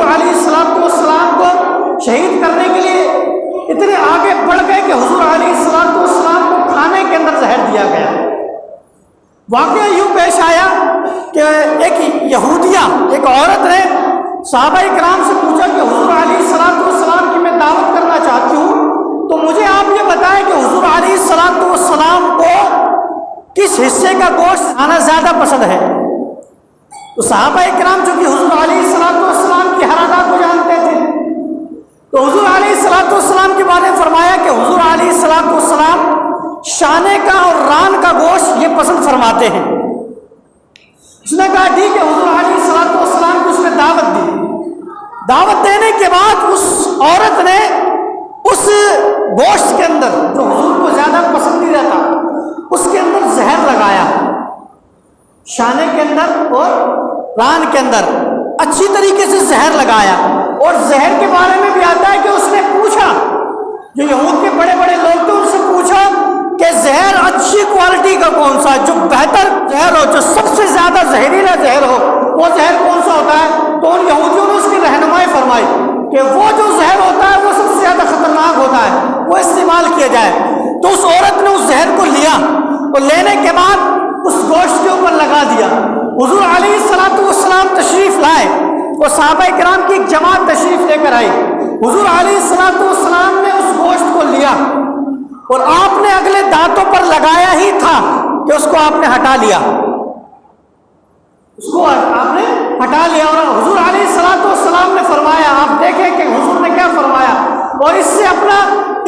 حضور علیہ السلام کو شہید کرنے کے لیے اتنے آگے بڑھ گئے کہ حضور علیہ السلام کو کھانے کے اندر زہر دیا گیا۔ واقعہ یوں پیش آیا کہ ایک یہودیہ، ایک عورت نے صحابہ کرام سے پوچھا کہ حضور علیہ السلام کی میں دعوت کرنا چاہتی ہوں، تو مجھے آپ یہ بتائیں کہ حضور علیہ السلام کو کس حصے کا گوشت کھانا زیادہ پسند ہے؟ تو صحابہ کرام جو کہ حضور علیہ السلام کی ہر ادا کو جانتے تھے، تو حضور علیہ السلام کے بارے میں فرمایا کہ حضور علیہ السلام شانے کا اور ران کا گوشت یہ پسند فرماتے ہیں۔ اس نے کہا ٹھیک ہے، حضور علیہ السلام کو اس نے دعوت دی۔ دعوت دینے کے بعد اس عورت نے اس گوشت کے اندر جو حضور کو زیادہ پسندیدہ تھا اس کے اندر زہر لگایا، شانے کے اندر اور ران کے اندر اچھی طریقے سے زہر لگایا۔ اور زہر کے بارے میں بھی آتا ہے کہ اس نے پوچھا، جو یہود کے بڑے بڑے لوگ تھے ان سے پوچھا کہ زہر اچھی کوالٹی کا کون سا ہے، جو بہتر زہر ہو، جو سب سے زیادہ زہریلا زہر ہو، وہ زہر کون سا ہوتا ہے؟ تو ان یہودیوں نے اس کی رہنمائی فرمائی کہ وہ جو زہر ہوتا ہے وہ سب سے زیادہ خطرناک ہوتا ہے، وہ استعمال کیا جائے۔ تو اس عورت نے اس زہر کو لیا اور لینے کے بعد اس گوشت کے اوپر لگا دیا۔ حضور علیہ السلام تشریف لائے اور صحابہ کرام کی ایک جماعت تشریف لے کر آئی۔ حضور علیہ السلام نے اس گوشت کو لیا اور آپ نے اگلے دانتوں پر لگایا ہی تھا کہ اس کو آپ نے ہٹا لیا، اس کو آپ نے ہٹا لیا۔ اور حضور علیہ السلام نے فرمایا، آپ دیکھیں کہ حضور نے کیا فرمایا، اور اس سے اپنا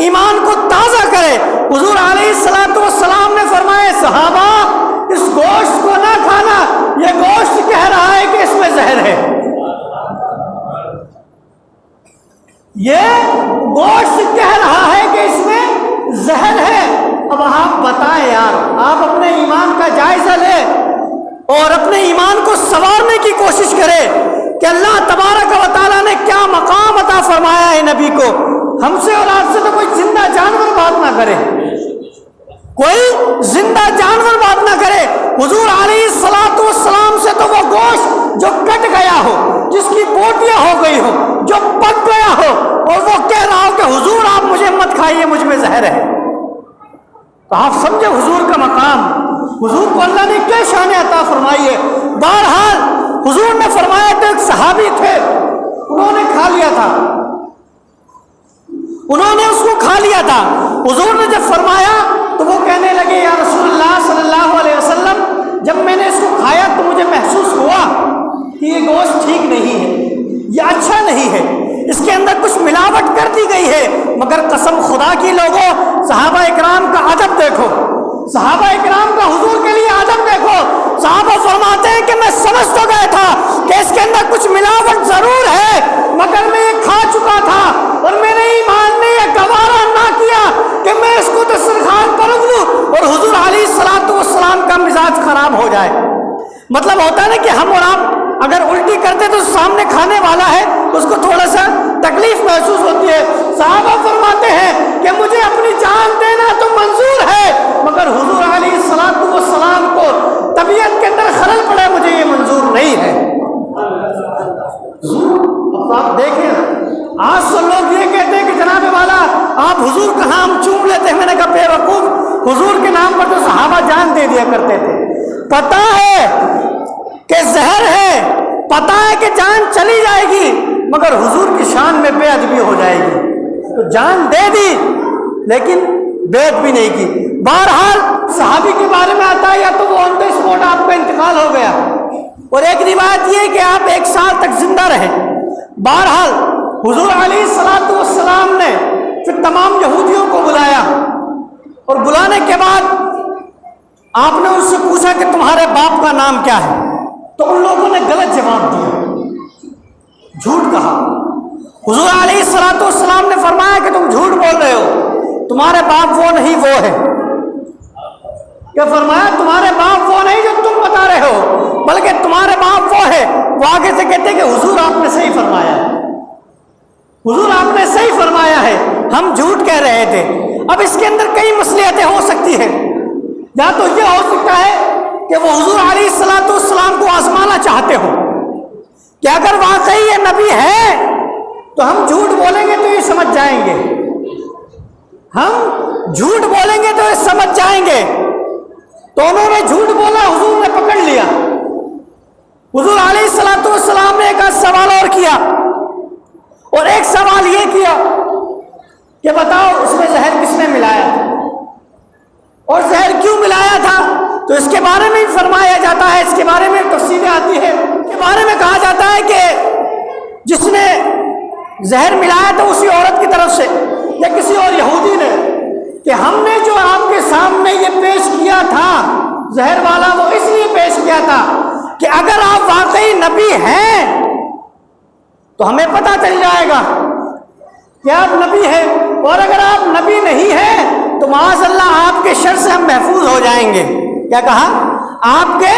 ایمان کو تازہ کرے۔ حضور علیہ السلام نے فرمایا صحابہ اس گوشت کو نہ کھانا، یہ گوشت کہہ رہا ہے کہ اس میں زہر ہے، یہ گوشت کہہ رہا ہے کہ اس میں زہر ہے۔ اب آپ بتائیں یار، آپ اپنے ایمان کا جائزہ لیں اور اپنے ایمان کو سنوارنے کی کوشش کرے کہ اللہ تبارک و تعالیٰ نے کیا مقام عطا فرمایا ہے نبی کو۔ ہم سے اور آپ سے تو کوئی زندہ جانور بات نہ کرے، کوئی زندہ جانور بات نہ کرے۔ حضور علیہ السلام سے تو وہ گوشت جو کٹ گیا ہو، جس کی بوٹیاں ہو گئی ہو، جو پک گیا ہو، اور وہ کہہ رہا ہو کہ حضور آپ مجھے مت کھائیے، مجھ میں زہر ہے، تو آپ سمجھے حضور کا مقام، حضور کو اللہ نے کیا شان عطا فرمائی ہے۔ بہرحال حضور نے فرمایا تو ایک صحابی تھے، انہوں نے کھا لیا تھا، انہوں نے اس کو کھا لیا تھا۔ حضور نے جب فرمایا تو وہ کہنے لگے یا رسول اللہ صلی اللہ علیہ وسلم، جب میں نے اس کو کھایا تو مجھے محسوس ہوا کہ یہ گوشت ٹھیک نہیں ہے، یہ اچھا نہیں ہے، اس کے اندر کچھ ملاوٹ کر دی گئی ہے۔ مگر قسم خدا کی لوگوں، صحابہ اکرام کا ادب دیکھو، صحابہ اکرام کا حضور کے لیے ادب دیکھو۔ صحابہ فرماتے ہیں کہ میں سمجھ تو گیا تھا کہ اس کے اندر کچھ ملاوٹ ضرور ہے، مگر میں یہ کھا چکا تھا اور میرے ایمان نے یہ گوارا نہ کیا کہ میں اس کو دسترخوان پر رکھ لوں اور حضور علیہ السلام کا مزاج خراب ہو جائے۔ مطلب ہوتا ہے نا کہ ہم اور آپ اگر الٹی کرتے تو سامنے کھانے والا ہے اس کو تھوڑا سا تکلیف محسوس ہوتی ہے۔ صحابہ فرماتے ہیں کہ مجھے اپنی جان دینا تو منظور ہے، مگر حضور علیہ السلام کو طبیعت کے اندر خلل پڑے مجھے یہ منظور نہیں ہے۔ اب آپ دیکھیں، آج تو لوگ یہ کہتے ہیں کہ جناب والا آپ حضور کا نام چوم لیتے ہیں۔ میں نے کہا بے وقوف، حضور کے نام پر تو صحابہ جان دے دیا کرتے تھے۔ پتہ ہے کہ زہر ہے، پتہ ہے کہ جان چلی جائے گی، مگر حضور کی شان میں بے ادبی ہو جائے گی، تو جان دے دی لیکن بے ادبی نہیں کی۔ بہرحال صحابی کے بارے میں آتا ہے یا تو وہ آن دی اسپاٹ آپ کا انتقال ہو گیا، اور ایک روایت یہ کہ آپ 1 سال تک زندہ رہے۔ بہرحال حضور علیہ السلام نے پھر تمام یہودیوں کو بلایا، اور بلانے کے بعد آپ نے ان سے پوچھا کہ تمہارے باپ کا نام کیا ہے؟ تو ان لوگوں نے غلط جواب دیا، جھوٹ کہا۔ حضور علیہ السلام نے فرمایا کہ تم جھوٹ بول رہے ہو، تمہارے باپ وہ نہیں وہ ہے۔ کیا فرمایا؟ تمہارے باپ وہ نہیں جو تم بتا رہے ہو، بلکہ تمہارے باپ وہ ہے۔ وہ آگے سے کہتے کہ حضور آپ نے صحیح فرمایا ہے، حضور آپ نے صحیح فرمایا ہے، ہم جھوٹ کہہ رہے تھے۔ اب اس کے اندر کئی مصلحتیں ہو سکتی ہیں، یا تو یہ ہو سکتا ہے کہ وہ حضور علیہ السلام کو آزمانا چاہتے ہو کہ اگر واقعی یہ نبی ہے تو ہم جھوٹ بولیں گے تو یہ سمجھ جائیں گے، ہم جھوٹ بولیں گے تو یہ سمجھ جائیں گے۔ تو انہوں نے جھوٹ بولا، حضور نے پکڑ لیا۔ حضور علیہ الصلوۃ والسلام نے ایک سوال اور کیا، اور ایک سوال یہ کیا کہ بتاؤ اس میں زہر کس نے ملایا تھا اور زہر کیوں ملایا تھا؟ تو اس کے بارے میں فرمایا جاتا ہے، اس کے بارے میں تفصیلیں آتی ہے، اس کے بارے میں کہا جاتا ہے کہ جس نے زہر ملایا تھا اسی عورت کی طرف سے یا کسی اور یہودی نے، کہ ہم نے جو آپ کے سامنے یہ پیش کیا تھا زہر والا، وہ اس لیے پیش کیا تھا کہ اگر آپ واقعی نبی ہیں تو ہمیں پتہ چل جائے گا کہ آپ نبی ہیں، اور اگر آپ نبی نہیں ہیں تو معاذ اللہ آپ کے شر سے ہم محفوظ ہو جائیں گے۔ کیا کہا؟ آپ کے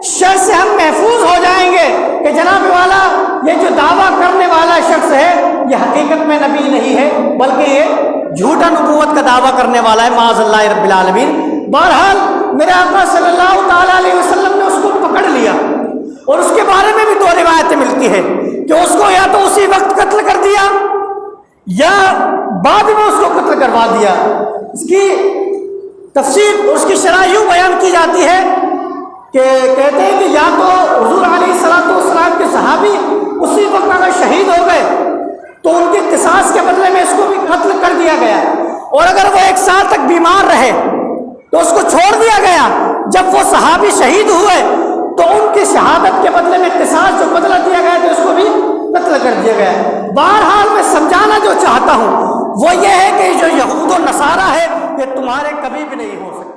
شر سے ہم محفوظ ہو جائیں گے کہ جناب والا یہ جو دعویٰ کرنے والا شخص ہے یہ حقیقت میں نبی نہیں ہے بلکہ یہ جھوٹا نبوت کا دعویٰ کرنے والا ہے، معاذ اللہ رب العالمین۔ بہرحال میرے آقا صلی اللہ تعالیٰ علیہ وسلم نے اس کو پکڑ لیا، اور اس کے بارے میں بھی دو روایتیں ملتی ہیں کہ اس کو یا تو اسی وقت قتل کر دیا یا بعد میں اس کو قتل کروا دیا۔ اس کی تفسیر، اس کی شرح یوں بیان کی جاتی ہے کہ کہتے ہیں کہ یا تو حضور علیہ السلام کے صحابی اسی وقت اگر شہید ہو گئے تو ان کے قصاص کے بدلے میں اس کو بھی قتل کر دیا گیا، اور اگر وہ 1 سال تک بیمار رہے تو اس کو چھوڑ دیا گیا۔ جب وہ صحابی شہید ہوئے تو ان کی شہادت کے بدلے میں قصاص جو بدلہ دیا گیا تو اس کو بھی قتل کر دیا گیا۔ بہرحال میں سمجھانا جو چاہتا ہوں وہ یہ ہے کہ جو یہود و نصارہ ہے یہ تمہارے کبھی بھی نہیں ہو سکتے۔